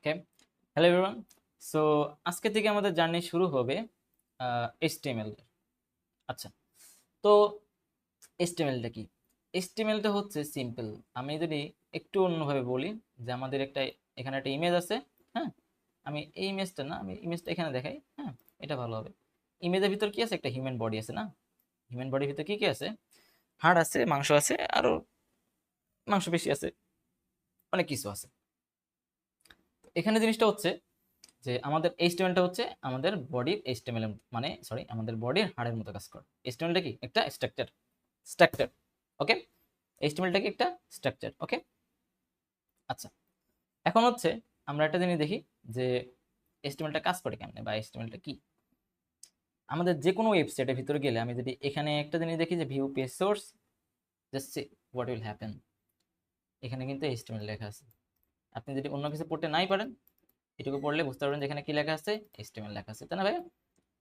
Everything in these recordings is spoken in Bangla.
ওকে, হ্যালো এভরিওয়ান। সো আজকে থেকে আমাদের জার্নি শুরু হবে এইচটিএমএল। আচ্ছা, তো এইচটিএমএলটা কি? এইচটিএমএলটা হচ্ছে সিম্পল। আমি যদি একটু অন্যভাবে বলি, যে আমাদের এখানে একটা ইমেজ আছে। হ্যাঁ, আমি এই ইমেজটা না, আমি ইমেজটা এখানে দেখাই। হ্যাঁ, এটা ভালো হবে। ইমেজের ভিতর কি আছে? একটা হিউম্যান বডি আছে না? হিউম্যান বডির ভিতর কি কি আছে? হাড় আছে, মাংস আছে, আরো মাংসপেশি আছে, অনেক কিছু আছে। এখানে জিনিসটা হচ্ছে যে আমাদের এইচটিএমএলটা হচ্ছে আমাদের বডির এইচটিএমএল, মানে সরি, আমাদের বডির হাড়ের মতো কাজ করে। এইচটিএমএলটা কি? একটা স্ট্রাকচার। ওকে, এইচটিএমএলটা কি? একটা স্ট্রাকচার। ওকে, আচ্ছা, এখন হচ্ছে আমরা একটা জিনিস দেখি যে এইচটিএমএলটা কাজ করে কেমনে, বা এইচটিএমএলটা কি। আমাদের যে কোনো ওয়েবসাইটের ভিতরে গেলে আমি যদি এখানে একটা জিনিস দেখি যে view page source, just see what will happen. এখানে কিন্তু এইচটিএমএল লেখা আছে। আপনি যদি অন্য কিছু পড়তে নাই পারেন, এটুকু পড়লে বুঝতে পারবেন যে এখানে কি লেখা আছে, এইচটিএমএল লেখা আছে, তাই না ভাই?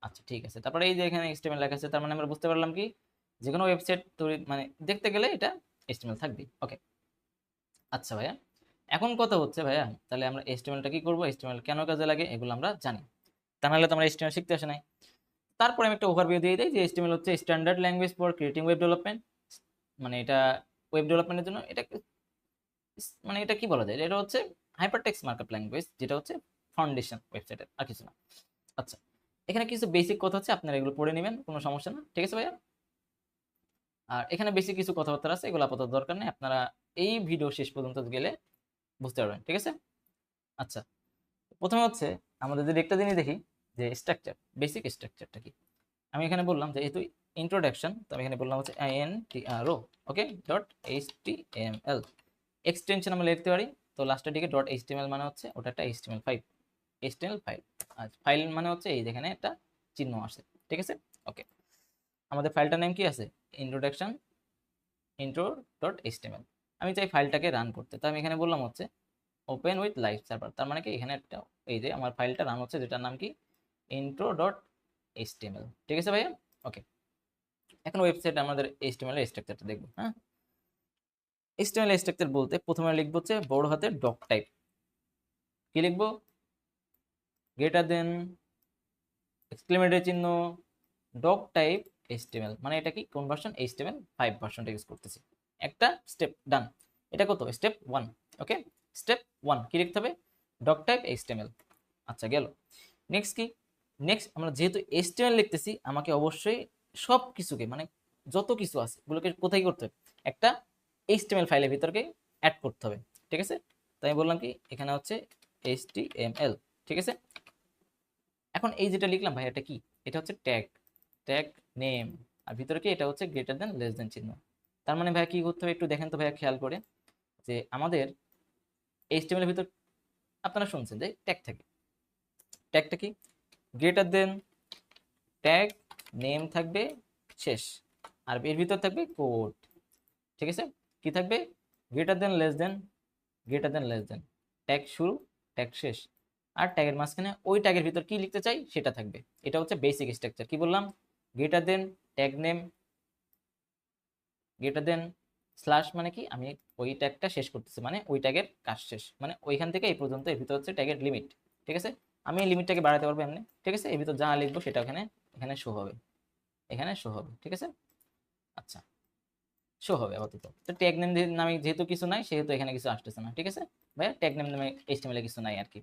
আচ্ছা, ঠিক আছে। তারপরে এই যে এখানে এইচটিএমএল লেখা আছে, তার মানে আমরা বুঝতে পারলাম কি, যে কোনো ওয়েবসাইট তৈরি মানে দেখতে গেলে এটা এইচটিএমএল থাকবে। ওকে, আচ্ছা ভাইয়া, এখন কথা হচ্ছে ভাইয়া, তাহলে আমরা এইচটিএমএলটা কি করব, এইচটিএমএল কেন কাজে লাগে এগুলো আমরা জানি। তা নাহলে তো আমরা এইচটিএমএল শিখতে আসে নাই। তারপরে আমি একটা ওভারভিউ দিয়ে দিই যে এইচটিএমএল হচ্ছে standard language for creating web development. মানে এটা ওয়েব ডেভেলপমেন্টের জন্য এটা মানে এটা কি বলা যায়, এটা হচ্ছে হাইপারটেক্সট মার্কআপ ল্যাঙ্গুয়েজ, যেটা হচ্ছে ফাউন্ডেশন ওয়েবসাইটের, আর কিছু না। আচ্ছা, এখানে কিছু বেসিক কথা হচ্ছে, আপনারা এগুলো পড়ে নেবেন, কোনো সমস্যা না, ঠিক আছে ভাইয়া? আর এখানে বেশি কিছু কথাবার্তা আছে, এগুলো আপাতত দরকার নেই, আপনারা এই ভিডিও শেষ পর্যন্ত গেলে বুঝতে পারবেন, ঠিক আছে? আচ্ছা, প্রথমে হচ্ছে আমাদের যদি একটা জিনিস দেখি যে স্ট্রাকচার, বেসিক স্ট্রাকচারটা কি। আমি এখানে বললাম যে যেহেতু ইন্ট্রোডাকশন, তো আমি এখানে বললাম হচ্ছে intro, ওকে, ডট html। এক্সটেনশন আমরা লিখতে পারি, তো লাস্টের দিকে ডট html মানে হচ্ছে ওটা একটা html ফাইল। আর ফাইল মানে হচ্ছে এই যেখানে একটা চিহ্ন আসে, ঠিক আছে? ওকে, আমাদের ফাইলটার নাম কি আছে? Introduction intro dot HTML. আমি চাই ফাইলটাকে রান করতে, তো আমি এখানে বললাম হচ্ছে ওপেন উইথ লাইভ সার্ভার। তার মানে কি, এখানে একটা এই যে আমার ফাইলটা রান হচ্ছে, যেটার নাম কি, ইন্ট্রো ডট এইচটিএমএল, ঠিক আছে ভাইয়া? ওকে, এখন ওয়েবসাইটে আমাদের এইচটিএমএল এর স্ট্রাকচারটা দেখবো। হ্যাঁ, এইচটিএমএল স্ট্রাকচার বলতে প্রথমে লিখবো হচ্ছে বড় হাতের ডক টাইপ। কি লিখবো? গ্রেটার দেন, এক্সক্লেমেটরি চিহ্ন, ডক টাইপ এইচটিএমএল। মানে এটা কি, কোন ভার্সন? এইচটিএমএল 5 ভার্সনটা ইউজ করতেছি। একটা স্টেপ ডান। এটা কত? স্টেপ 1। ওকে, স্টেপ 1 কি লিখতে হবে? Doctype HTML. আচ্ছা, গেল। নেক্সট কি? নেক্সট আমরা যেহেতু এইচটিএমএল লিখতেছি, আমাকে অবশ্যই সব কিছুকে, মানে যত কিছু আছে এগুলোকে কোথায় করতে হবে? একটা এইচটিএমএল ফাইলের ভিতরকে অ্যাড করতে হবে, ঠিক আছে? তাই আমি বললাম কি, এখানে হচ্ছে এইচটিএমএল, ঠিক আছে? এখন এই যেটা লিখলাম ভাই, এটা কি? এটা হচ্ছে ট্যাগ, ট্যাগ নেম। আর ভিতরে কি, এটা হচ্ছে গ্রেটার দেন লেস দেন চিহ্ন। তার মানে ভাইয়া কি করতে হবে একটু দেখেন তো ভাইয়া, খেয়াল করে, যে আমাদের এইচটিএমএল এর ভিতর আপনারা শুনছেন যে ট্যাগ থাকে। ট্যাগটা কি? গ্রেটার দেন, ট্যাগ নেম থাকবে শেষ, আর এর ভিতর থাকবে কোড, ঠিক আছে? কি থাকবে? Greater than less than, greater than less than, tag শুরু, ট্যাগ শেষ। আর ট্যাগের মাঝখানে ওই ট্যাগের ভিতর কি লিখতে চাই সেটা থাকবে। এটা হচ্ছে বেসিক স্ট্রাকচার। কি বললাম? Greater than, tag name, greater than slash, মানে কি, আমি ওই ট্যাগটা শেষ করতেছি, মানে ওই ট্যাগের কাজ শেষ, মানে ওইখান থেকে এই পর্যন্ত, এর ভিতর হচ্ছে ট্যাগের লিমিট, ঠিক আছে? আমি এই লিমিটটাকে বাড়াতে পারবো এমনি, ঠিক আছে? এর ভিতর যা লিখবো সেটা এখানে এখানে শো হবে, এখানে শো হবে, ঠিক আছে? আচ্ছা, শো হবে আপাতত। তো ট্যাগ নেম নামে যেহেতু কিছু নাই, সেহেতু এখানে কিছু আসতেছে না, ঠিক আছে ভাইয়া? ট্যাগ নেম নামে এইচটিএমএল এ কিছু নাই আর কি।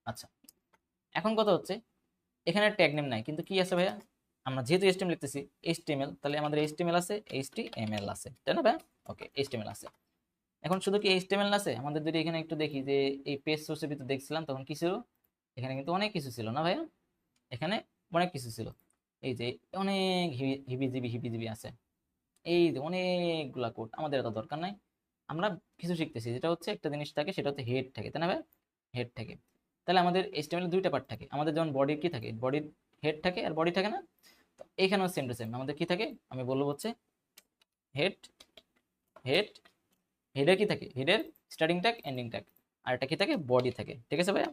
আচ্ছা, এখন কথা হচ্ছে এখানে ট্যাগ নেম নাই, কিন্তু কি আছে ভাইয়া? আমরা যেহেতু এইচটিএমএল লিখতেছি, এইচটিএমএল, তাহলে আমাদের এইচটিএমএল আছে, এইচটিএমএল আছে, তাই না ভাইয়া? ওকে, এইচটিএমএল আছে। এখন শুধু কি এইচটিএমএল আছে আমাদের? যদি এখানে একটু দেখি যে এই পেজ সোর্সের ভিতর দেখছিলাম তখন কি ছিল, এখানে কিন্তু অনেক কিছু ছিল না ভাইয়া? এখানে অনেক কিছু ছিল, এই যে অনেক হিবিজিবি হিবিজিবি আছে, এই যে অনেকগুলা কোড, আমাদের এত দরকার নাই। আমরা কিছু শিখতেছি, যেটা হচ্ছে একটা জিনিস থাকে, সেটা হচ্ছে হেড থাকে, তাই না ভাই? হেড থাকে। তাহলে আমাদের এইচটিএমএল এর দুইটা পার্ট থাকে। আমাদের যেমন বডির কি থাকে, বডির হেড থাকে আর বডি থাকে না? তো এইখানেও সেম টু সেম আমাদের কি থাকে, আমি বলবো হচ্ছে হেড, হেড, হেডের কি থাকে, হেডের স্টার্টিং ট্যাগ, এন্ডিং ট্যাগ। আর এটা কি থাকে, বডি থাকে, ঠিক আছে ভাইয়া?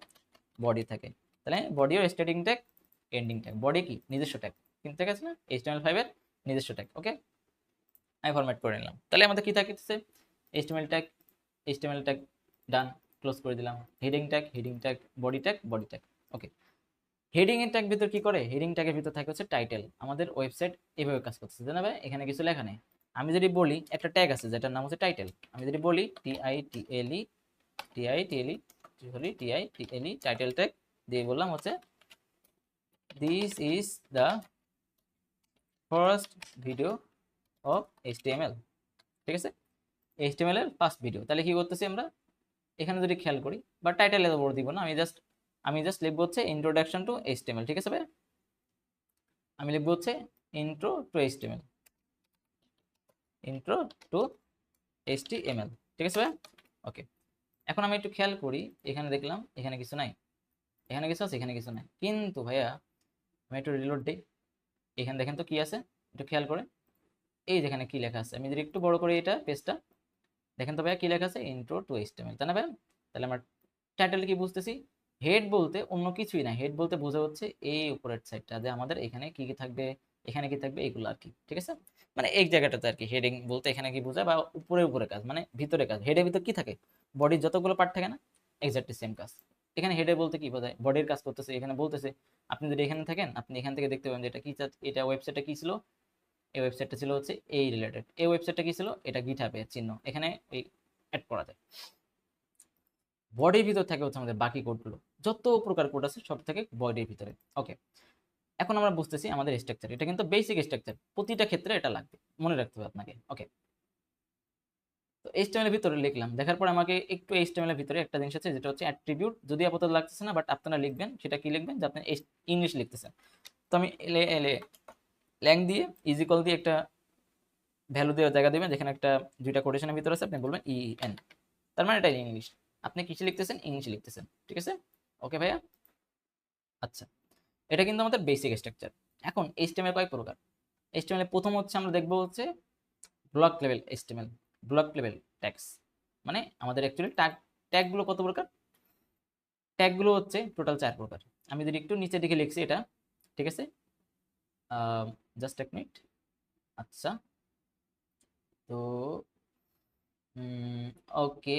বডি থাকে। তাহলে বডিও starting tag, ending tag. Body কি, নিজস্ব ট্যাগ, কিন্তু ঠিক আছে না, HTML5 এর নিজস্ব ট্যাগ। ওকে, আমি ফরম্যাট করে নিলাম। তাহলে আমাদের কি থাকতেছে, HTML tag, HTML tag done, close করে দিলাম। Heading tag, body tag, body tag. Okay, heading এর ট্যাগ ভিতর কি করে, হেডিং ট্যাগের ভিতর থাকে হচ্ছে টাইটেল। আমাদের ওয়েবসাইট এভাবে কাজ করতেছে, জানাবে এখানে কিছু লেখা নেই। আমি যদি বলি একটা ট্যাগ আছে যেটার নাম হচ্ছে টাইটেল, আমি যদি বলি টিআইটিএলই টাইটেল ট্যাগ দিয়ে বললাম হচ্ছে this is the first video of HTML, ঠিক আছে, এইচটিএমএল এর ফার্স্ট ভিডিও। তাহলে কি করতেছি আমরা এখানে যদি খেয়াল করি, বা টাইটেল এত বড় দিব না, আমি জাস্ট লিখবো হচ্ছে ইন্ট্রোডাকশন টু এইচটিএমএল, ঠিক আছে ভাই, আমি লিখবো হচ্ছে intro two HTML, intro two HTML, ঠিক আছে ভাই। ওকে, এখন আমি একটু খেয়াল করি, এখানে দেখলাম এখানে কিছু নাই, এখানে কিছু আছে, এখানে কিছু নাই, কিন্তু ভাইয়া আমি একটু রিলোড দিই, এখানে দেখেন তো কি আছে, একটু খেয়াল করে, এই যেখানে কি লেখা আছে, আমি যদি একটু বড় করি এটা পেজটা, দেখেন তো ভাইয়া কি লেখা আছে, ইন্ট্রো টু এইচটিএমএল, তাই না ভাইয়া? তাহলে আমরা টাইটেল কি বুঝতেছি, হেড বলতে অন্য কিছুই না, হেড বলতে বোঝা হচ্ছে এই উপরের সাইডটা, যে আমাদের এখানে কি কি থাকবে, এখানে কি থাকবে, এগুলো আর কি, ঠিক আছে, মানে এই জায়গাটাতে আর কি হেডিং বলতে এখানে কি বোঝায়, বা উপরে উপরে কাজ মানে ভিতরে কাজ। হেডের ভিতর কি থাকে, বডির যতগুলো পার্ট থাকে না, এক্স্যাক্টলি সেম কাজ। এখানে হেডে বলতে কি বোঝায়, বডির কাজ করতেছে, এখানে বলতেছে। আপনি যদি এখানে থাকেন, আপনি এখান থেকে দেখতে পাবেন যে এটা কি, এটা ওয়েবসাইটটা কি ছিল, এই ওয়েবসাইটটা ছিল হচ্ছে এই রিলেটেড, এই ওয়েবসাইটটা কি ছিল, এটা গিটহাবের চিহ্ন, এখানে এই অ্যাড করা যায়। বডির ভিতর থাকে হচ্ছে আমাদের বাকি কোডগুলো, যত প্রকার কোড আছে সব থাকে বডির ভিতরে। ওকে, এখন আমরা বুঝতেছি আমাদের স্ট্রাকচার, এটা কিন্তু বেসিক স্ট্রাকচার, প্রতিটা ক্ষেত্রে এটা লাগবে, মনে রাখতে হবে আপনাকে। ওকে, তো এইচটিএমএল এর ভিতরে লিখলাম, দেখার পর আমাকে একটু এইচটিএমএল এর ভিতরে একটা জিনিস আছে যেটা হচ্ছে অ্যাট্রিবিউট, যদি আপাতত লাগতেছে না, বাট আপনারা লিখবেন, সেটা কি লিখবেন, যে আপনি ইংলিশ লিখতেছেন, তো আমি এলে এলে ল্যাং দিয়ে ইজিকল দিয়ে একটা ভ্যালু দেওয়ার জায়গা দেবেন, যেখানে একটা দুইটা কোটেশনের ভিতরে আছে, আপনি বলবেন ইএন, তার মানে এটা ইংলিশ, আপনি কিসে লিখতেছেন, ইংলিশে লিখতেছেন, ঠিক আছে। ওকে ভাইয়া, আচ্ছা, এটা কিন্তু আমাদের বেসিক স্ট্রাকচার। এখন এইচটিএমএল কয় প্রকার, এইচটিএমএল প্রথম হচ্ছে আমরা দেখবো হচ্ছে block level HTML, block level tags, মানে আমাদের অ্যাকচুয়ালি ট্যাগগুলো কত প্রকার, ট্যাগগুলো হচ্ছে টোটাল 4 প্রকার। আমি যদি একটু নিচের দিকে লিখছি এটা, ঠিক আছে, জাস্ট এক মিনিট। আচ্ছা, তো ওকে,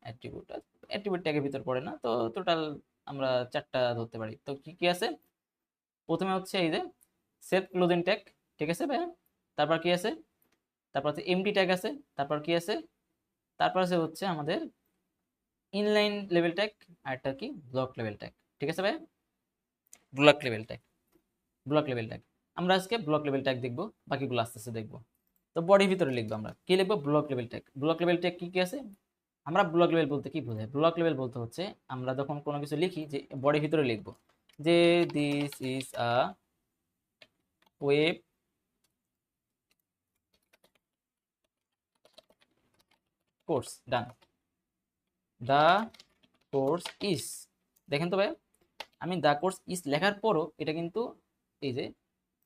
অ্যাট্রিবিউট, অ্যাট্রিবিউট ট্যাগের ভিতর পড়ে না, তো টোটাল আমরা 4টা ধরতে পারি। তো কি কি আছে, প্রথমে হচ্ছে এই যে সেলফ ক্লোজিং ট্যাগ, ঠিক আছে ভাই, তারপর কি আছে, তারপর হচ্ছে এমটি ট্যাগ আছে, তারপর কি আছে, তারপর আছে হচ্ছে আমাদের ইনলাইন লেভেল ট্যাগ, আর একটা কি ব্লক লেভেল ট্যাগ, ঠিক আছে ভাই, block level tag, block level tag. আমরা আজকে ব্লক লেভেল ট্যাগ দেখবো, বাকিগুলো আস্তে আস্তে দেখবো। তো বডির ভিতরে লিখবো আমরা কি লিখবো, block level tag. Block level tag কি কি আছে, আমরা ব্লক লেভেল বলতে কি বোঝায়, ব্লক লেভেল বলতে হচ্ছে আমরা যখন কোনো কিছু লিখি, যে বডির ভিতরে লিখবো যে this is a web course done, the course is, দেখেন তো ভাই, আমি দ্য কোর্স ইজ লেখার পরও এটা কিন্তু এই যে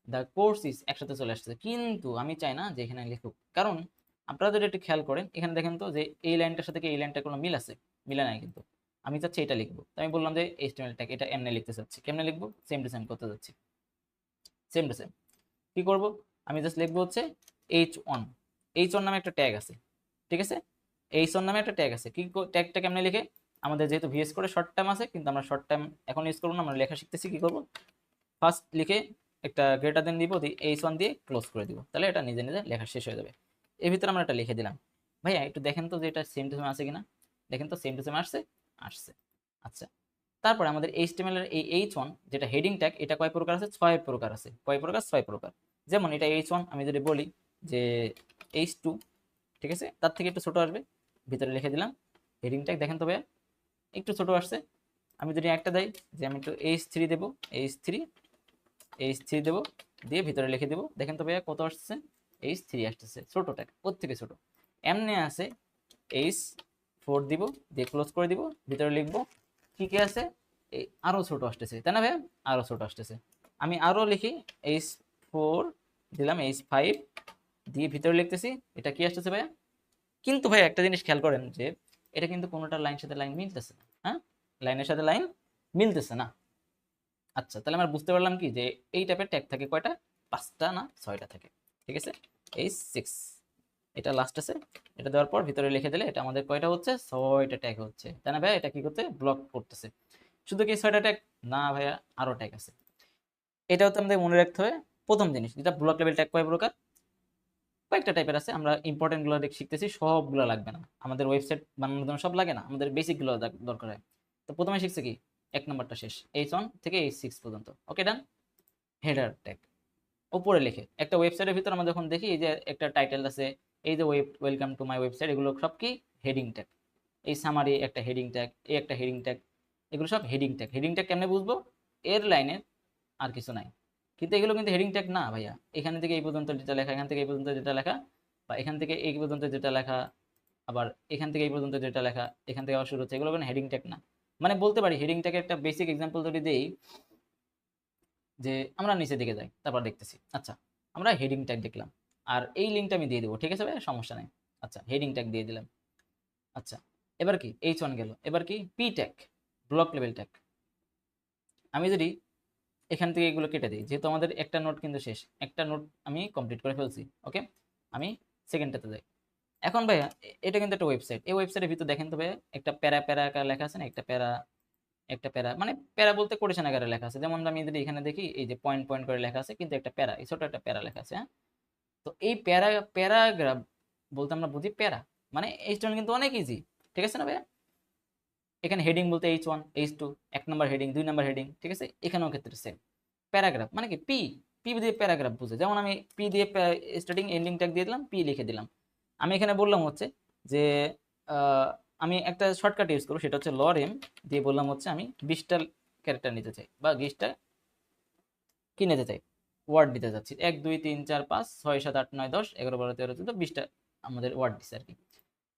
দ্য কোর্স ইজ একসাথে চলে আসছে, কিন্তু আমি চাই না যে এখানে লিখুক, কারণ আপনারা যদি একটু খেয়াল করেন, এখানে দেখেন তো যে এই লাইনটার সাথে এই লাইনটার কোনো মিল আছে, মিলে নাই কিন্তু, আমি চাচ্ছি এটা লিখবো, তো আমি বললাম যে এইচটিএমএল ট্যাগ এটা এমনি লিখতে চাচ্ছি, কেমনে লিখবো, সেম টু সেম করতে যাচ্ছি, সেম টু সেম কি করব, আমি জাস্ট লিখবো হচ্ছে h1, h1 নামে একটা ট্যাগ আছে, ঠিক আছে, h1 নামে একটা ট্যাগ আছে, কি ট্যাগটা কেমনে লিখে, আমাদের যেহেতু ভিএস করে শর্ট টার্ম আছে, কিন্তু আমরা শর্ট টার্ম এখন ইউজ করবো না, আমরা লেখা শিখতেছি, কি করব, ফার্স্ট লিখে একটা গ্রেটার দেন দিব, h1 দিয়ে ক্লোজ করে দিব, তাহলে এটা নিজে নিজে লেখা শেষ হয়ে যাবে। এর ভিতরে আমরা এটা লিখে দিলাম। ভাইয়া একটু দেখেন তো যে এটা সেম টু সেম আছে কিনা, দেখেন তো সেম টু সেম আসছে, আসছে। আচ্ছা, তারপরে আমাদের এইচটিএমএল এর এই h1 যেটা হেডিং ট্যাগ, এটা কয় প্রকার আছে, 6 প্রকার আছে, কয় প্রকার, 6 প্রকার। যেমন এটা h1, আমি যদি বলি যে h2, ঠিক আছে, তার থেকে একটু ছোট আসবে, ভিতরে লিখে দিলাম হেডিং ট্যাগ, দেখেন তো ভাইয়া একটু ছোট আসছে। আমি যদি একটা দেই যে আমি একটু h3 দেবো, h3 দেবো, দিয়ে ভিতরে লিখে দেবো, দেখেন তো ভাইয়া কত আসছে, h3 আসতেছে, ছোট ট্যাগ, ওর থেকে ছোট। এমনি আছে h4 দিব, দিয়ে ক্লোজ করে দিব, ভিতরে লিখবো কি কি আছে, এই আরো ছোট আসতেছে, তাই না ভাইয়া, আরো ছোট আসতেছে, আমি আরো লিখি h4 দিলাম, h5 দিয়ে ভিতরে লিখতেছি, এটা কি আসতেছে ভাইয়া, কিন্তু ভাই একটা জিনিস খেয়াল করেন যে এটা কিন্তু কোনোটা লাইন সাথে লাইন মিলতেছে না, হ্যাঁ, লাইনের সাথে লাইন মিলতেছে না। আচ্ছা, তাহলে আমরা বুঝতে পারলাম কি যে এই টাইপের ট্যাগ থাকে কয়টা, 5টা না 6টা থাকে, ঠিক আছে, h6, এটা লাস্ট আছে, এটা দেওয়ার পর ভিতরে লিখে দিলে এটা আমাদের কয়টা হচ্ছে, 6টা ট্যাগ হচ্ছে, তাই না ভাইয়া? এটা কি করতে, ব্লক করতেছে। শুধু কি 6টা ট্যাগ না ভাইয়া, আরো ট্যাগ আছে। এটা হচ্ছে আমাদের মনে রাখতে হবে প্রথম জিনিস, যেটা ব্লক লেভেল ট্যাগ কয় প্রকার, কয়েকটা টাইপের আছে। আমরা ইম্পর্টেন্ট গুলো শিখতেছি, সবগুলো লাগবে না, আমাদের ওয়েবসাইট বানানোর জন্য সব লাগে না, আমাদের বেসিক গুলো দরকার হয়। তো প্রথমে শিখছে কি, 1 নম্বরটা শেষ, H1 থেকে H6 পর্যন্ত। ওকে ডান। হেডার ট্যাগ উপরে লিখে, একটা ওয়েবসাইটের ভিতর আমরা যখন দেখি এই যে একটা টাইটেল আছে, এই যে ওয়েলকাম টু মাই ওয়েবসাইট, এগুলো সব কি হেডিং ট্যাগ। এই সামারি একটা হেডিং ট্যাগ, এই একটা হেডিং ট্যাগ, এগুলো সব হেডিং ট্যাগ। হেডিং ট্যাগ কেমনে বুঝবো, এর লাইনের আর কিছু নাই, কিন্তু এগুলো কিন্তু হেডিং ট্যাগ না ভাইয়া। এখান থেকে এই পর্যন্ত যেটা লেখা, এখান থেকে এই পর্যন্ত যেটা লেখা, বা এখান থেকে এই পর্যন্ত যেটা লেখা, আবার এখান থেকে এই পর্যন্ত যেটা লেখা, এখান থেকে আবার শুরু হচ্ছে, এগুলো কোনো হেডিং ট্যাগ না। মানে বলতে পারি হেডিং ট্যাগের একটা বেসিক এক্সাম্পল যদি দেই, যে আমরা নিচের দিকে যাই তারপর দেখতেছি। আচ্ছা, আমরা হেডিং ট্যাগ দেখলাম, আর এই লিঙ্কটা আমি দিয়ে দেবো, ঠিক আছে ভাই, সমস্যা নেই। আচ্ছা, হেডিং ট্যাগ দিয়ে দিলাম। আচ্ছা, এবার কি H1 গেল, এবার কি P tag, block level tag. আমি যদি এখান থেকে এগুলো কেটে দিই, যেহেতু আমাদের একটা নোট কিন্তু শেষ, একটা নোট আমি কমপ্লিট করে ফেলছি। ওকে, আমি সেকেন্ডটাতে যাই। এখন ভাইয়া এটা কিন্তু একটা ওয়েবসাইট, এই ওয়েবসাইটের ভিতর দেখেন তো ভাইয়া একটা প্যারা প্যারা আকারে লেখা আছে না, একটা প্যারা, একটা প্যারা, মানে প্যারা বলতে কোটেশন আকারে লেখা আছে। যেমন আমি যদি এখানে দেখি, এই যে পয়েন্ট পয়েন্ট করে লেখা আছে, কিন্তু একটা প্যারা, এই ছোট একটা প্যারা লেখা আছে, হ্যাঁ। তো এই প্যারাগ্রাফ বলতে আমরা বুঝি প্যারা, মানে H1 কিন্তু অনেক ইজি, ঠিক আছে না ভাইয়া? এখানে হেডিং বলতে H1 H2, 1 নম্বর হেডিং, 2 নম্বর হেডিং, ঠিক আছে। এখানেও ক্ষেত্রে সেম। প্যারাগ্রাফ মানে কি, পি, পি দিয়ে প্যারাগ্রাফ বুঝে। যেমন আমি পি দিয়ে স্টার্টিং এন্ডিং ট্যাগ দিয়ে দিলাম, পি লিখে দিলাম। আমি এখানে বললাম হচ্ছে যে আহ, আমি একটা শর্টকাট ইউজ করবো, সেটা হচ্ছে লরেম দিয়ে বললাম হচ্ছে আমি 20টা ক্যারেক্টার নিতে চাই, বা 20টা কি নিতে চাই, ওয়ার্ড দিতে চাচ্ছি। 1 2 3 4 5 6 7 8 9 10 11 12 13 14 20টা আমাদের ওয়ার্ড দিছে আর কি।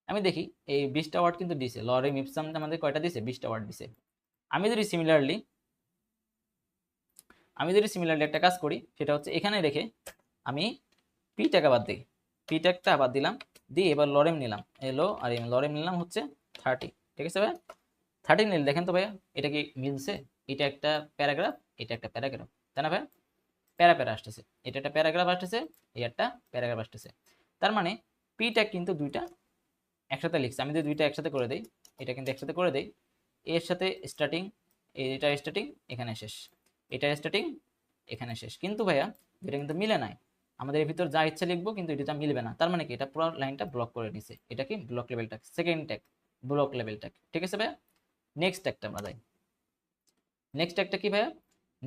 আমি দেখি এই 20টা ওয়ার্ড কিন্তু দিছে, লরেম ইপসাম আমাদের কয়টা দিছে, 20টা ওয়ার্ড দিছে। আমি যদি সিমিলারলি একটা কাজ করি, সেটা হচ্ছে এখানে রেখে আমি পি ট্যাগ বাদ দিই, পি ট্যাগটা বাদ দিলাম, দিয়ে এবার লরেম নিলাম, এলো আর লরেম নিলাম হচ্ছে 30, ঠিক আছে ভাই? 30 নিলে দেখেন তো ভাইয়া এটা কি মিলছে, এটা একটা প্যারাগ্রাফ, এটা একটা প্যারাগ্রাফ, তাই না ভাই? প্যারা প্যারা আসতেছে, এটা একটা প্যারাগ্রাফ আসতেছে, এই একটা প্যারাগ্রাফ আসতেছে। তার মানে পি ট্যাগ কিন্তু দুইটা একসাথে লিখছে। আমি যদি দুইটা একসাথে করে দেই, এটা কিন্তু একসাথে করে দেই, এর সাথে স্টার্টিং, এটা স্টার্টিং এখানে শেষ, এটা স্টার্টিং এখানে শেষ, কিন্তু ভাইয়া এটা কিন্তু মিলে নাই। আমাদের এর ভিতর যা ইচ্ছা লিখবো, কিন্তু এটা মিলবে না। তার মানে কি, এটা পুরো লাইনটা ব্লক করে দিছে। এটা কি block level tag, second tag, block level tag, ঠিক আছে ভাইয়া? নেক্সট ট্যাগটা আমরা যাই। নেক্সট ট্যাগটা কি ভাইয়া?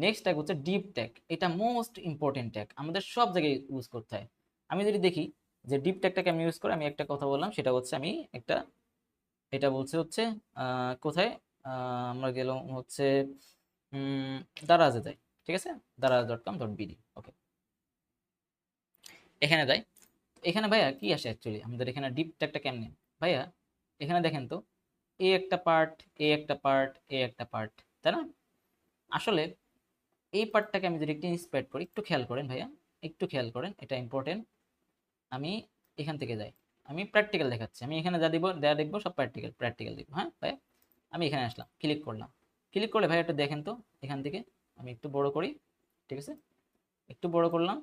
নেক্সট ট্যাগ হচ্ছে ডিপ ট্যাগ। এটা মোস্ট ইম্পর্টেন্ট ট্যাগ, আমাদের সব জায়গায় ইউজ করতে হয়। আমি যদি দেখি যে ডিপ ট্যাগটাকে আমি ইউজ করে, আমি একটা কথা বললাম, সেটা হচ্ছে আমি একটা, এটা বলছে হচ্ছে কোথায়, আমরা গেলাম হচ্ছে দারাজে যাই, ঠিক আছে, daraz.com.bd। ওকে, এখানে যাই। এখানে ভাইয়া কি আসে অ্যাকচুয়ালি, আমাদের এখানে ডিপ ট্যাগটা কেমনে ভাইয়া? এখানে দেখেন তো, এ একটা পার্ট, এ একটা পার্ট, এ একটা পার্ট, তাই না? আসলে এই পার্টটাকে আমি যদি একটু ইন্সপায়ার করি, একটু খেয়াল করেন ভাইয়া, একটু খেয়াল করেন, এটা ইম্পর্টেন্ট। আমি এখান থেকে যাই, আমি প্র্যাকটিক্যাল দেখাচ্ছি, আমি এখানে যা দিব যা দেখবো সব প্র্যাকটিক্যাল প্র্যাকটিক্যাল দিব, হ্যাঁ ভাই? আমি এখানে আসলাম, ক্লিক করলাম, ক্লিক করলে ভাই একটা দেখেন তো, এখান থেকে আমি একটু বড় করি, ঠিক আছে, একটু বড় করলাম।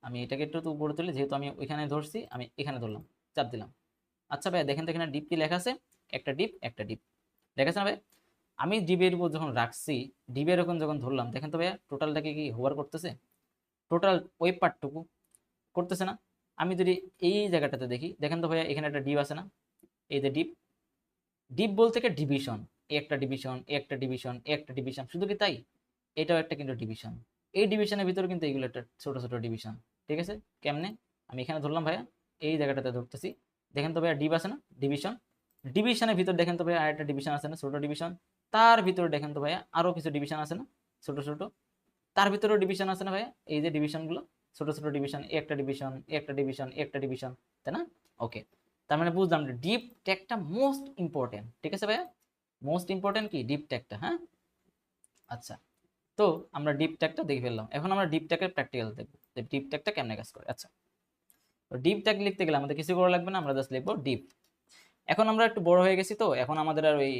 আমি এটাকে একটু তো উপরে তুলি, যেহেতু আমি ওইখানে ধরছি, আমি এখানে ধরলাম, চাপ দিলাম। আচ্ছা ভাই দেখেন তো এখানে ডিপ কি লেখা আছে, একটা ডিপ একটা ডিপ, লেখা আছে না ভাই? আমি ডিবের উপর যখন রাখছি, ডিবের এখন যখন ধরলাম, দেখেন তো ভাইয়া টোটালটাকে কি হোভার করতেছে, টোটাল ওই পার্টটুকু করতেছে না? আমি যদি এই জায়গাটাতে দেখি, দেখেন তো ভাইয়া এখানে একটা ডিপ আছে না, এই যে ডিপ, ডিপ বলতে কি ডিভিশন, এ একটা ডিভিশন, এ একটা ডিভিশন, এ একটা ডিভিশন, শুধু কি তাই, এটাও একটা কিন্তু ডিভিশন। এই ডিভিশনের ভিতরে কিন্তু এইগুলো একটা ছোট ছোট ডিভিশন, ঠিক আছে? কেমনে, আমি এখানে ধরলাম ভাইয়া, এই জায়গাটাতে ধরতেছি, দেখেন তো ভাইয়া ডিপ আছে না, ডিভিশন, ডিভিশনের ভিতর দেখেন তো ভাইয়া আরেকটা ডিভিশন আছে না, ছোট ডিভিশন, তার ভিতরে দেখেন তো ভাইয়া আরো কিছু ডিভিশন আছে না, ছোট ছোট, তার ভিতরেও ডিভিশন আছে না ভাইয়া, এই যে ডিভিশনগুলো, ছোট ছোট ডিভিশন, এ একটা ডিভিশন, এ একটা ডিভিশন, এ একটা ডিভিশন, তাই না? ওকে, তার মানে বুঝলাম যে ডিপ ট্যাগটা মোস্ট ইম্পর্টেন্ট, ঠিক আছে ভাইয়া? মোস্ট ইম্পর্টেন্ট কি ডিপ ট্যাগটা, হ্যাঁ। আচ্ছা, তো আমরা ডিপ ট্যাগটা দেখে ফেললাম, এখন আমরা ডিপ ট্যাগের প্র্যাকটিক্যাল দেখবো যে ডিপ ট্যাগটা কেমনে কাজ করে। আচ্ছা, তো ডিপ ট্যাগ লিখতে গেলে আমাদের কিছু করা লাগবে না, আমরা জাস্ট লিখবো ডিপ। এখন আমরা একটু বড় হয়ে গেছি, তো এখন আমাদের আর ওই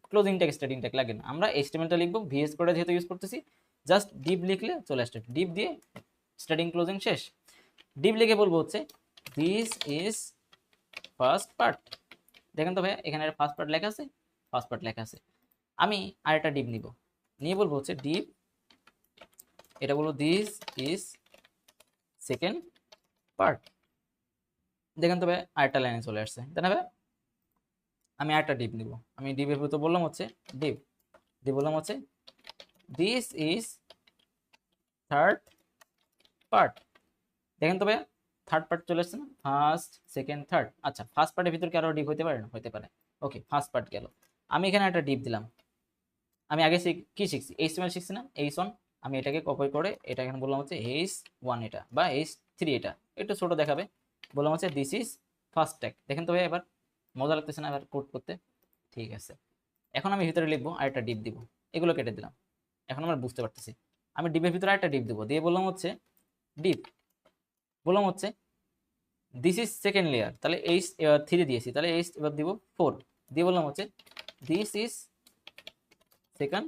ক্লোজিং ট্যাগ স্টার্টিং ট্যাগ লাগে না, আমরা এইচটিএমএলটা লিখবো, ভিএস কোড যেহেতু ইউজ করতেছি, জাস্ট ডিপ লিখলে চলে আসছে, ডিপ দিয়ে স্টার্টিং ক্লোজিং শেষ। ডিপ লিখে বলবো হচ্ছে দিস ইজ ফার্স্ট পার্ট। দেখেন তো ভাইয়া এখানে ফার্স্ট পার্ট লেখা আছে, ফার্স্ট পার্ট লেখা আছে। আমি আরেকটা ডিপ নিব, নিয়ে বলবো হচ্ছে ডিপ, এটা বলবো দিস ইজ সেকেন্ড পার্ট। দেখেন তো ভাই আরেকটা লাইনে চলে আসছে, তাই না ভাই? আমি আরেকটা ডিপ নিব, আমি ডিপের ভিতর বললাম হচ্ছে ডিপ, দিয়ে বললাম হচ্ছে দিস ইজ থার্ড পার্ট। দেখেন তো ভাই থার্ড পার্ট চলে আসছে না, ফার্স্ট সেকেন্ড থার্ড। আচ্ছা ফার্স্ট পার্টের ভিতর কি আরো ডিপ হতে পারে না? হতে পারে। ওকে ফার্স্ট পার্ট গেল, আমি এখানে একটা ডিপ দিলাম। আমি আগে কি শিখছি? এইচটিএমএল শিখছি না, H1। আমি এটাকে কপি করে এটা এখানে বললাম হচ্ছে H1 এটা বা H3 এটা, একটু ছোট দেখাবে, বললাম হচ্ছে দিস ইজ ফার্স্ট ট্যাগ। দেখেন তো ভাই এবার মজা লাগতেছে না এবার কোড করতে? ঠিক আছে, এখন আমি ভিতরে লিখবো আর একটা ডিপ দিব, এগুলো কেটে দিলাম। এখন আমরা বুঝতে পারতেছি, আমি ডিপের ভিতরে একটা ডিপ দিব, দিয়ে বললাম হচ্ছে ডিপ, বললাম হচ্ছে দিস ইজ সেকেন্ড লেয়ার, তাহলে H3 দিয়েছি, তাহলে H এবার দিব 4, দিয়ে বললাম হচ্ছে দিস ইজ সেকেন্ড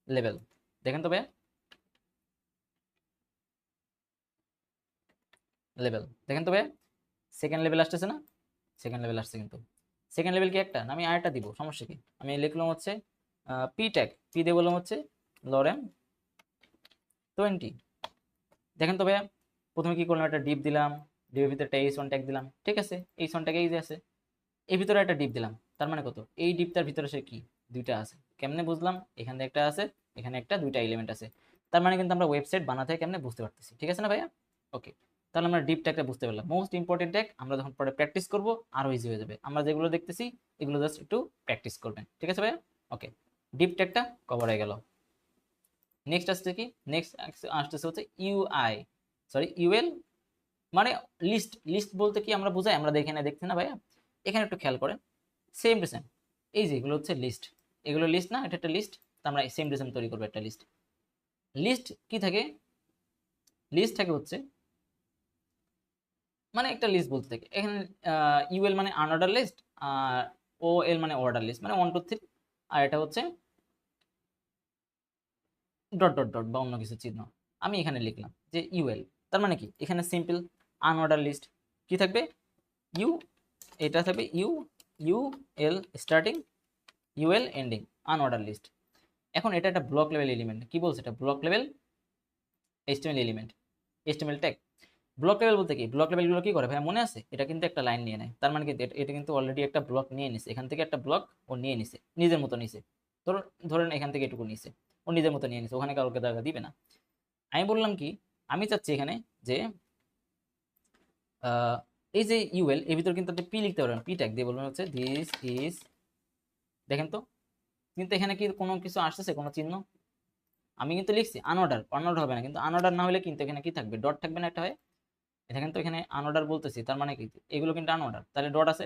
লেভেল। দেখেন তো ভাই লেভেল, দেখেন তো ভাই সেকেন্ড লেভেল আসতেছে না? সেকেন্ড লেভেল আসছে, কিন্তু সেকেন্ড লেভেল কি একটা না, আমি আরেকটা দিব, সমস্যা কি? আমি লিখলাম হচ্ছে পি ট্যাগ, পি দিয়ে বললাম হচ্ছে লরেম 20। দেখেন তো ভাইয়া প্রথমে কি করলাম, একটা ডিপ দিলাম, ডিপের ভিতরে একটা H1 ট্যাগ দিলাম, ঠিক আছে, H1 ট্যাগ এই যে আছে, এর ভিতরে একটা ডিপ দিলাম, তার মানে কত? এই ডিপটার ভিতরে সে কি দুইটা আছে, কেমনে বুঝলাম? এখানে একটা আছে, এখানে একটা, দুইটা এলিমেন্ট আছে, তার মানে কিন্তু আমরা ওয়েবসাইট বানাতে হয় কেমনে বুঝতে পারতেছি, ঠিক আছে না ভাইয়া? ওকে, তাহলে আমরা ডিপ ট্যাগটা বুঝতে পারলাম। মোস্ট ইম্পর্টেন্ট ট্যাগ, আমরা যখন পরে প্র্যাকটিস করব আরো ইজি হয়ে যাবে। আমরা যেগুলো দেখতেছি এগুলো জাস্ট একটু প্র্যাকটিস করবেন, ঠিক আছে ভাইয়া? ওকে, ডিপ ট্যাগটা কভার হয়ে গেল। নেক্সট আসছে কি? নেক্সট আসতেছে হচ্ছে ইউআই, সরি ইউএল, মানে লিস্ট। লিস্ট বলতে কি আমরা বুঝাই, আমরা দেখে না, দেখছি না ভাইয়া? এখানে একটু খেয়াল করেন, সেম টু সেম, এই যে এগুলো হচ্ছে লিস্ট, এগুলো লিস্ট না, এটা একটা লিস্ট, তো আমরা সেম টু সেম তৈরি করবো একটা লিস্ট। লিস্ট কি থাকে? লিস্ট থাকে হচ্ছে মানে একটা লিস্ট বলতে থাকে এখানে, ইউএল মানে আনঅর্ডার লিস্ট, আর ও এল মানে অর্ডার লিস্ট, মানে 1 2 3, আর এটা হচ্ছে ডট ডট ডট বা অন্য কিছু চিহ্ন। আমি এখানে লিখলাম যে ইউএল, তার মানে কি? এখানে সিম্পল আনঅর্ডার লিস্ট কি থাকবে? ইউ, এটা থাকবে U, U L starting, UL ending, unorder list. এখন এটা একটা ব্লক লেভেল এলিমেন্ট, কি বলছে? এটা block level HTML element, HTML tag. Block level বলতে কি? ব্লক লেভেলগুলো কি করে ভাই মনে আছে? এটা কিন্তু একটা লাইন নিয়ে নেয়, তার মানে কি এটা কিন্তু অলরেডি একটা ব্লক নিয়ে নিছে, এখান থেকে একটা ব্লক ও নিয়ে নিছে, নিজের মতো নিছে। ধরেন এখান থেকে এটুকু নিছে, ও নিজের মতো নিয়ে নিছে, ওখানে কাউকে জায়গা দিবে না। আমি বললাম কি, আমি চাচ্ছি এখানে যে এই যে ইউএল এর ভিতর কিন্তু আপনি পি লিখতে পারবেন, পি ট্যাগ দিয়ে বলবেন হচ্ছে দিস ইজ, দেখেন তো, কিন্তু এখানে কি কোনো কিছু আসতেছে, কোনো চিহ্ন? আমি কিন্তু লিখছি আনঅর্ডার, অনঅর্ডার হবে না, কিন্তু আনঅর্ডার না হলে কিন্তু এখানে কি থাকবে? ডট থাকবে না একটা হয়? দেখেন তো এখানে আনঅর্ডার বলতেছি, তার মানে কি এগুলো কিন্তু আনঅর্ডার, তাহলে ডট আছে,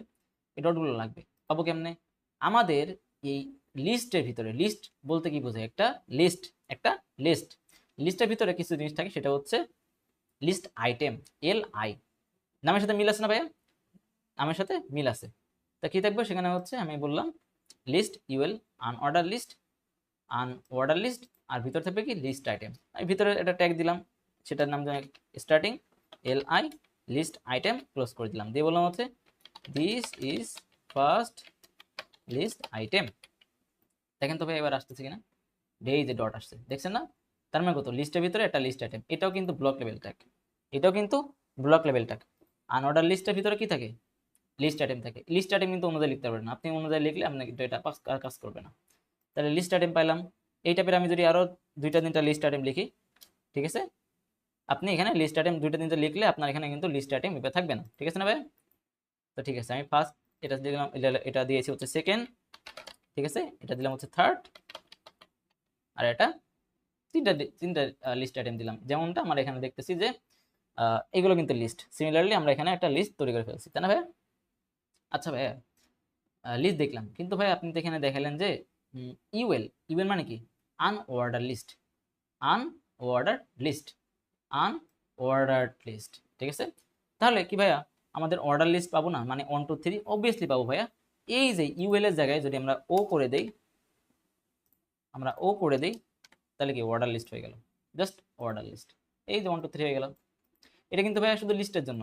এই ডটগুলো লাগবে। পাবো কেমনে? আমাদের এই লিস্টের ভিতরে, লিস্ট বলতে কি বোঝায়? একটা লিস্ট, একটা লিস্ট, লিস্টের ভিতরে কিছু জিনিস থাকে, সেটা হচ্ছে লিস্ট আইটেম, এল আই। নামের সাথে মিল আছে না ভাইয়া? নামের সাথে মিল আছে, তা কি থাকবে সেখানে? হচ্ছে আমি বললাম list UL unordered list, unorder list, আর ভিতর থাকবে কি? List item. আমি ভিতরে একটা ট্যাগ দিলাম, সেটার নাম starting L I list item, close করে দিলাম, দিয়ে বললাম হচ্ছে this is first list item. দেখেন তো ভাই এবার আসতেছে কিনা? এই যে ডট আসছে, দেখছেন না? তার মানে কত? লিস্টের ভিতরে একটা লিস্ট আইটেম, এটাও কিন্তু ব্লক লেভেল ট্যাগ, এটাও কিন্তু ব্লক লেভেল ট্যাগ। আনঅর্ডার লিস্টের ভিতরে কি থাকে? লিস্ট আইটেম থাকে। লিস্ট আইটেম কিন্তু অনুযায়ী লিখতে পারবেন না, আপনি অনুযায়ী লিখলে আপনাকে এটা কাজ করবে না। তাহলে লিস্ট আইটেম পাইলাম। এই টাইপের আমি যদি আরো দুইটা তিনটা লিস্ট আইটেম লিখি, ঠিক আছে, আপনি এখানে লিস্ট আইটেম দুইটা তিনটা লিখলে আপনার এখানে কিন্তু লিস্ট আইটেম এভাবে থাকবে না, ঠিক আছে না ভাই? তো ঠিক আছে, আমি ফার্স্ট এটা দিলাম, এটা দিয়েছি হচ্ছে সেকেন্ড, ঠিক আছে, এটা দিলাম হচ্ছে থার্ড, আর এটা তিনটা তিনটা লিস্ট আইটেম দিলাম, যেমনটা আমরা এখানে দেখতেছি যে এগুলো কিন্তু লিস্ট। সিমিলারলি আমরা এখানে একটা লিস্ট তৈরি করে ফেলছি, তাই না ভাই? আচ্ছা ভাই, লিস্ট দেখলাম, কিন্তু ভাই আপনি তো এখানে দেখালেন যে ইউএল, ইউএল মানে কি? Unorder list, unorder list, unordered list, ঠিক আছে। তাহলে কি ভাইয়া আমাদের অর্ডার লিস্ট পাবো না? মানে 1 2 3 অবভিয়াসলি পাবো ভাইয়া। এই যে ইউএল এর জায়গায় যদি আমরা ও করে দেই, আমরা ও করে দেই, তাহলে কি অর্ডার লিস্ট হয়ে গেল, জাস্ট অর্ডার লিস্ট। এই যে 1 2 3 হয়ে গেল। এটা কিন্তু ভাইয়া শুধু লিস্টের জন্য,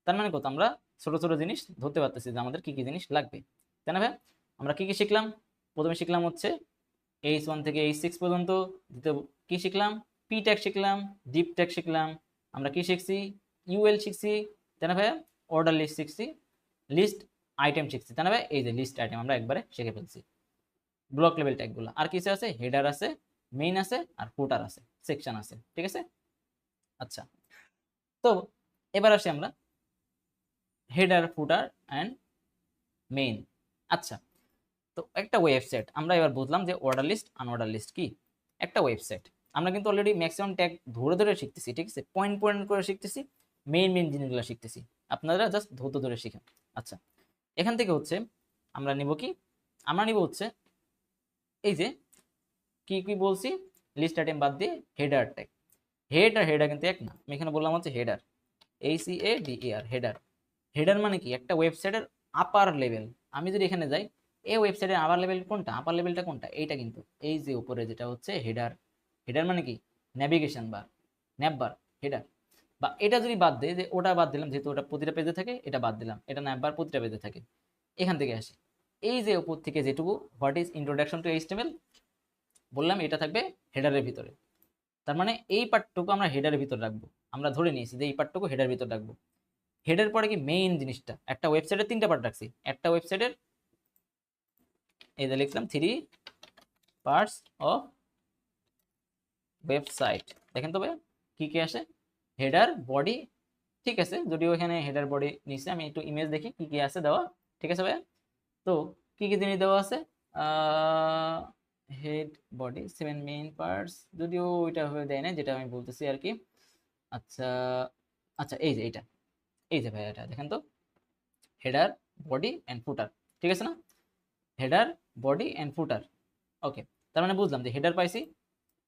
তার মানে কত, আমরা ছোট ছোট জিনিস ধরতে পারতেছি যে আমাদের কি কি জিনিস লাগবে, তাই না ভাই? আমরা কি কি শিখলাম? প্রথমে শিখলাম হচ্ছে H1 থেকে H6 পর্যন্ত। দ্বিতীয় কি শিখলাম? পি ট্যাগ শিখলাম, ডিপ ট্যাগ শিখলাম। আমরা কি শিখছি? ইউএল শিখছি, তাই না ভাইয়া? অর্ডার লিস্ট শিখছি, লিস্ট আইটেম শিখছি, তাই না ভাই? এই যে লিস্ট আইটেম আমরা একবারে শিখে ফেলছি। ব্লক লেভেল ট্যাগগুলো আর কিছু আছে, হেডার আছে, মেইন আছে, আর ফুটার আছে, সেকশন আছে, ঠিক আছে? আচ্ছা, তো এবার আসি আমরা হেডার, ফুটার অ্যান্ড মেইন। আচ্ছা, তো একটা ওয়েবসাইট আমরা এবার বুঝলাম যে অর্ডার লিস্ট আনঅর্ডার লিস্ট কি। একটা ওয়েবসাইট আমরা কিন্তু অলরেডি ম্যাক্সিমাম ট্যাগ ধরে ধরে শিখতেছি, ঠিক আছে? পয়েন্ট পয়েন্ট করে শিখতেছি, মেইন মেইন জিনিসগুলো শিখতেছি, আপনারা জাস্ট ধরে ধরে শিখেন। আচ্ছা, এখান থেকে হচ্ছে আমরা নিব কি, আমরা নিব হচ্ছে এই যে কি কি বলছি, লিস্ট আইটেম বাদ দিয়ে হেডার ট্যাগ। হেড আর হেডার কিন্তু এক না, আমি এখানে বললাম হচ্ছে হেডার, HEADER, হেডার। হেডার মানে কি, একটা ওয়েবসাইটের আপার লেভেল। আমি যদি এখানে যাই, এই ওয়েবসাইটের আপার লেভেল কোনটা, আপার লেভেলটা কোনটা, এইটা কিন্তু এই যে উপরে যেটা হচ্ছে হেডার। হেডার মানে কি, নেভিগেশন বার, ন্যাব বার, হেডার। বা এটা যদি বাদ দেয়, যে ওটা বাদ দিলাম, যেহেতু ওটা প্রতিটা পেজে থাকে, এটা বাদ দিলাম, এটা ন্যাব বার প্রতিটা পেজে থাকে। এখান থেকে আসি, এই যে উপর থেকে যেটুকু what is introduction to HTML বললাম, এটা থাকবে হেডারের ভিতরে। তার মানে এই পার্টটুকু আমরা হেডারের ভিতর রাখবো। আমরা ধরে নিয়েছি যে এই পার্টটুকু হেডারের ভিতর রাখবো। হেডের পরে কি মেইন জিনিসটা, একটা ওয়েবসাইটের তিনটা পার্ট রাখছি, একটা ওয়েবসাইটের এই যে লিখলাম 3 পার্টস অফ ওয়েবসাইট। দেখেন তবে কি কি আসে, হেডার, বডি, ঠিক আছে? যদিও এখানে হেডার বডি নিচে, আমি একটু ইমেজ দেখি কি কি আছে দেওয়া, ঠিক আছে ভাই? তো কি কি জিনিস দেওয়া আছে, হেড, বডি, 7 মেইন পার্টস, যদিও ওইটা হয়ে দেয় না যেটা আমি বলতেছি আর কি। আচ্ছা, আচ্ছা, এই যে এইটা, এই যে ভাই এটা দেখেন তো, হেডার, বডি অ্যান্ড ফুটার, ঠিক আছে না? হেডার, বডি অ্যান্ড ফুটার, ওকে। তার মানে বুঝলাম যে হেডার পাইছি,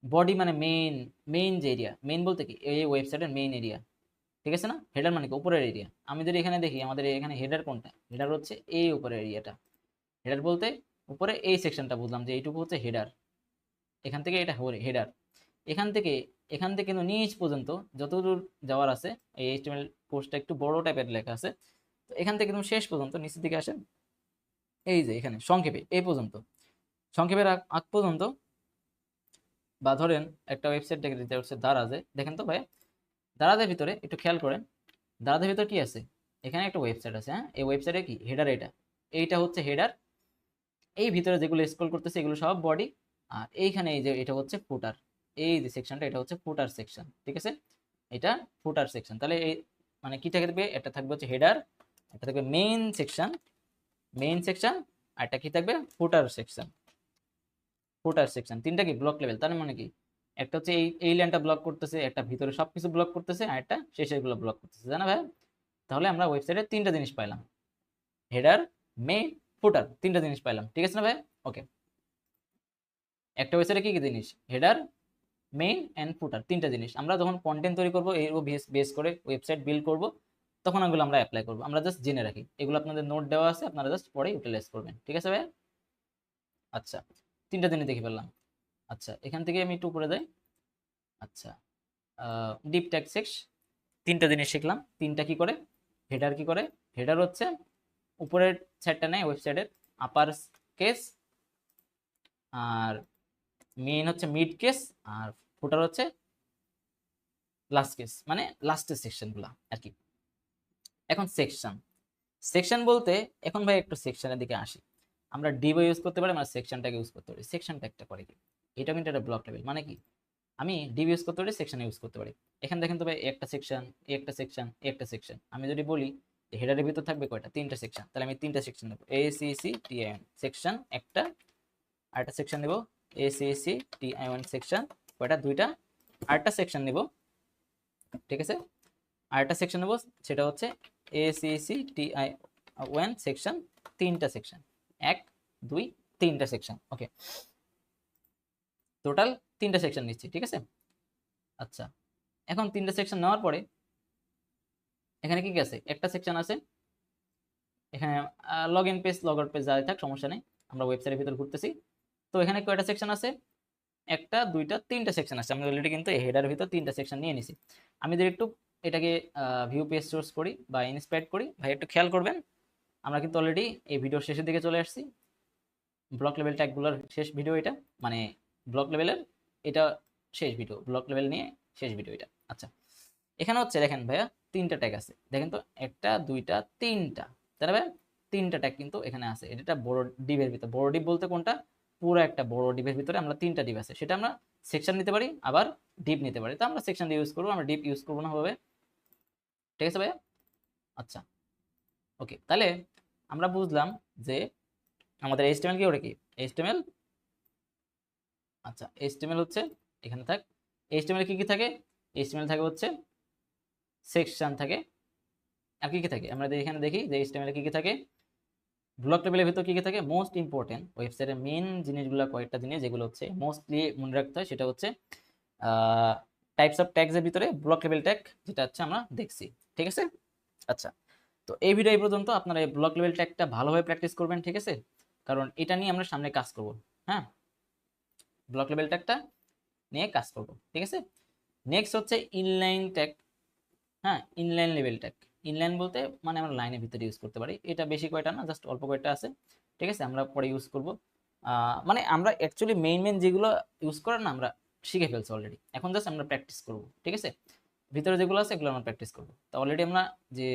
বডি মানে মেইন, মেইন যে এরিয়া, মেইন বলতে কি এই ওয়েবসাইটের মেইন এরিয়া, ঠিক আছে না? হেডার মানে কি উপরের এরিয়া। আমি যদি এখানে দেখি আমাদের এখানে হেডার কোনটা, হেডার হচ্ছে এই উপরের এরিয়াটা। হেডার বলতে উপরে এই সেকশনটা বুঝলাম যে এইটুকু হচ্ছে হেডার, এখান থেকে এটা হেডার। এখান থেকে কিন্তু নিচ পর্যন্ত যতদূর যাওয়ার আছে, এই এইচটিএমএল কোর্সটা একটু বড় টাইপের লেখা আছে, তো এখান থেকে একদম শেষ পর্যন্ত নিচের দিকে আসেন, এই যে এখানে সংক্ষেপে এই পর্যন্ত, সংক্ষেপের আগ পর্যন্ত। বা ধরেন একটা ওয়েবসাইট দেখে দিতে হচ্ছে দারাজে, দেখেন তো ভাই, দারাজের ভিতরে একটু খেয়াল করেন, দারাজের ভিতরে কি আছে, এখানে একটা ওয়েবসাইট আছে, হ্যাঁ? এই ওয়েবসাইটে কি হেডার, এইটা হচ্ছে হেডার। এই ভিতরে যেগুলো স্ক্রল করতেছে এগুলো সব বডি। আর এইখানে এই যে এটা হচ্ছে ফুটার, এই যে সেকশনটা এটা হচ্ছে ফুটার সেকশন, ঠিক আছে? এটা ফুটার সেকশন। তাহলে এই মানে কি থাকবে, এটা থাকবে হচ্ছে হেডার, এটা থাকবে মেইন সেকশন, মেইন সেকশন, আর এটা কি থাকবে, ফুটার সেকশন। ফুটার সেকশন তিনটা কি ব্লক লেভেল, তার মানে কি একটা হচ্ছে এই লাইনটা ব্লক করতেছে, একটা ভিতরে সবকিছু ব্লক করতেছে, আর একটা শেষের গুলো ব্লক করতেছে, জানা ভাই? তাহলে আমরা ওয়েবসাইটে তিনটা জিনিস পাইলাম, হেডার, মেইন, ফুটার, তিনটা জিনিস পাইলাম, ঠিক আছে না ভাই? ওকে, একটা ওয়েবসাইটে কি কি জিনিস, হেডার, মেইন এন্ড ফুটার, তিনটা জিনিস। আমরা যখন কন্টেন্ট তৈরি করবো এর বেস করে ওয়েবসাইট বিল্ড করব, তখন এগুলো আমরা অ্যাপ্লাই করবো। আমরা জাস্ট জেনে রাখি, এগুলো আপনাদের নোট দেওয়া আছে, আপনারা জাস্ট পরে ইউটিলাইজ করবেন, ঠিক আছে ভাই? আচ্ছা, তিনটা জিনিস দেখে ফেললাম। আচ্ছা, এখান থেকে আমি একটু উপরে যাই। আচ্ছা, ডিপ ট্যাগ সেক্স, তিনটা জিনিস শিখলাম। তিনটা কি করে, হেডার কি করে, হেডার হচ্ছে উপরের সাইডটা নেয় ওয়েবসাইটের, আপার কেস, আর মেইন হচ্ছে মিড কেস, আর ফুটার হচ্ছে লাস্ট কেস, মানে লাস্টের সেকশনগুলো আর কি। এখন সেকশন, সেকশন বলতে এখন ভাই একটু সেকশনের দিকে আসি। আমরা ডিবও ইউজ করতে পারি, আমরা সেকশনটাকে ইউজ করতে পারি। সেকশনটা একটা করে কি, এটা কিন্তু একটা ব্লক লেভেল, মানে কি আমি ডিব ইউজ করতে পারি, সেকশন ইউজ করতে পারি। এখানে দেখেন তো ভাই, একটা সেকশন, একটা সেকশন, একটা সেকশন। আমি যদি বলি হেডারের ভিতর থাকবে কয়টা, তিনটা সেকশন, তাহলে আমি তিনটা সেকশন নেবো, ACCTION সেকশন একটা, আরেকটা সেকশন নেব ACCTION সেকশন, কয়টা, দুইটা। আরেকটা সেকশন নেব, ঠিক আছে? আরেকটা সেকশন নেব, সেটা হচ্ছে ACCTION সেকশন, তিনটা সেকশন, এক, দুই, তিনটা সেকশন, ওকে। টোটাল তিনটা সেকশন নিচ্ছি, ঠিক আছে? আচ্ছা, এখন তিনটা সেকশন নেওয়ার পরে এখানে কি কি আছে, একটা সেকশন আছে এখানে log in page, log out page, যাই থাক সমস্যা নেই, আমরা ওয়েবসাইটের ভিতর ঘুরতেছি। তো এখানে কয়টা সেকশন আছে, একটা, দুইটা, তিনটা সেকশন আছে। আমি অলরেডি কিন্তু হেডার ভিতর তিনটা সেকশন নিয়ে নিছি। আমি যদি একটু এটাকে ভিউ পেজ সোর্স করি বা ইন্সপায়ার করি, ভাই একটু খেয়াল করবেন আমরা কিন্তু অলরেডি এই ভিডিওর শেষের দিকে চলে আসছি। ব্লক লেভেল ট্যাগগুলোর শেষ ভিডিও এটা, মানে ব্লক লেভেলের এটা শেষ ভিডিও, ব্লক লেভেল নিয়ে শেষ ভিডিও এটা। আচ্ছা, এখানে হচ্ছে দেখেন ভাইয়া তিনটা ট্যাগ আছে, দেখেন তো একটা দুইটা তিনটা, তাই না ভাইয়া? তিনটা ট্যাগ কিন্তু এখানে আছে। এটা বড় ডিভের ভিতরে, বড় ডিভ বলতে কোনটা, পুরো একটা বড় ডিভের ভিতরে আমরা তিনটা ডিভ আছে, সেটা আমরা সেকশন নিতে পারি আবার ডিপ নিতে পারি। তো আমরা সেকশন ইউজ করবো, আমরা ডিপ ইউজ করবো না হবে, ঠিক আছে ভাইয়া? আচ্ছা, ওকে, তাহলে আমরা বুঝলাম যে আমাদের এইচটিএমএল কি, ওটা কি এইচটিএমএল। আচ্ছা, এইচটিএমএল হচ্ছে এখানে থাক, এইচটিএমএল কি কি থাকে, এইচটিএমএল থাকে হচ্ছে সেকশন থাকে, আর কি কি থাকে আমরা এখানে দেখি যে এইচটিএমএল কি কি থাকে। ব্লক লেভেলের ভিতর কি কি থাকে, মোস্ট ইম্পর্টেন্ট ওয়েবসাইটের মেইন জিনিসগুলো কয়েকটা জিনিস যেগুলো হচ্ছে মোস্টলি মনে রাখতে হয়, সেটা হচ্ছে টাইপস অফ ট্যাগসের ভিতরে ব্লক লেভেল ট্যাগ, যেটা হচ্ছে আমরা দেখছি, ঠিক আছে? আচ্ছা, তো এই ভিডিও এই পর্যন্ত। আপনারা এই ব্লক লেভেল ট্যাগটা ভালোভাবে প্র্যাকটিস করবেন, ঠিক আছে? কারণ এটা নিয়ে আমরা সামনে কাজ করব। হ্যাঁ, ব্লক লেভেল ট্যাগটা নিয়ে কাজ করব, ঠিক আছে? নেক্সট হচ্ছে ইনলাইন ট্যাগ। হ্যাঁ, ইনলাইন লেভেল ট্যাগ। ইনলাইন বলতে মানে আমরা লাইনের ভিতরে ইউজ করতে পারি, এটা বেশি কয়টা না, জাস্ট অল্প কয়টা আছে, ঠিক আছে? আমরা পরে ইউজ করব। মানে আমরা অ্যাকচুয়ালি মেইন মেইন যেগুলো ইউজ করার না আমরা শিখে ফেলছি অলরেডি, এখন জাস্ট আমরা প্র্যাকটিস করব, ঠিক আছে? ভিতরে যেগুলো আছে এগুলো আমরা প্র্যাকটিস করব। তো অলরেডি আমরা যে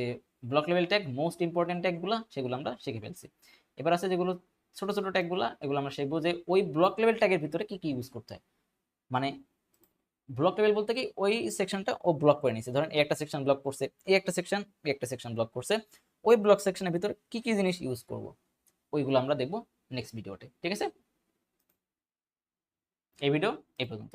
block level tag most important ট্যাগগুলো সেগুলো আমরা শিখে ফেলছি। এবার আছে যেগুলো ছোট ছোট ট্যাগগুলো, এগুলো আমরা শিখবো যে ওই ব্লক লেভেল ট্যাগের ভিতরে কি কি ইউজ করতে হয়। মানে ব্লক লেভেল বলতে কি ওই সেকশনটা ও ব্লক করে নিছে, ধরেন এই একটা সেকশন ব্লক করছে, এই একটা সেকশন, এই একটা সেকশন ব্লক করছে, ওই ব্লক সেকশনের ভিতরে কি কি জিনিস ইউজ করব ওইগুলো আমরা দেখবো নেক্সট ভিডিওতে, ঠিক আছে? এই ভিডিও এই পর্যন্ত।